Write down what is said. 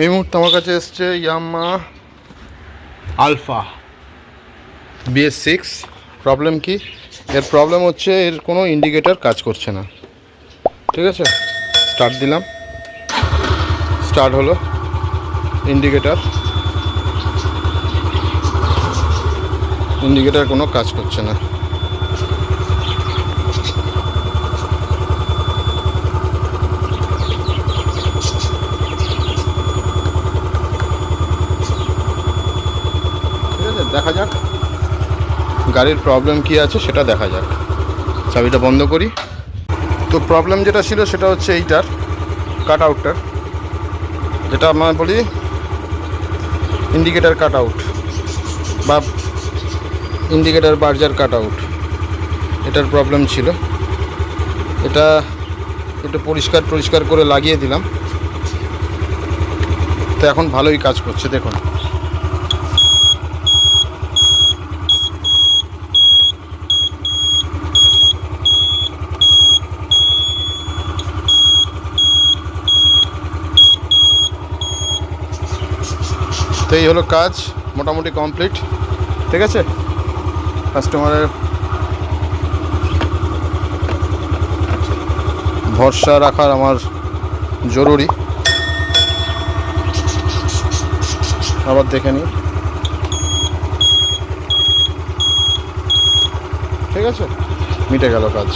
এই মুহূর্তে আমার কাছে এসছে ইয়ামাহা আলফা BS6। প্রবলেম কি? এর প্রবলেম হচ্ছে এর কোনো ইন্ডিকেটর কাজ করছে না। ঠিক আছে, স্টার্ট দিলাম, স্টার্ট হলো, ইন্ডিকেটর কোনো কাজ করছে না। ঠিক আছে, দেখা যাক গাড়ির প্রবলেম কি আছে সেটা দেখা যাক। চাবিটা বন্ধ করি। তো প্রবলেম যেটা ছিল সেটা হচ্ছে এইটার কাট আউটটার, যেটা আমরা বলি ইন্ডিকেটার কাট আউট বা ইন্ডিকেটার বার্জার কাট আউট, এটার প্রবলেম ছিল। এটা একটু পরিষ্কার করে লাগিয়ে দিলাম, তো এখন ভালোই কাজ করছে। দেখুন, তো এই হলো কাজ, মোটামুটি কমপ্লিট। ঠিক আছে, কাস্টমারের ভরসা রাখার আমার জরুরি। আবার দেখে নিই। ঠিক আছে, মিটে গেল কাজ।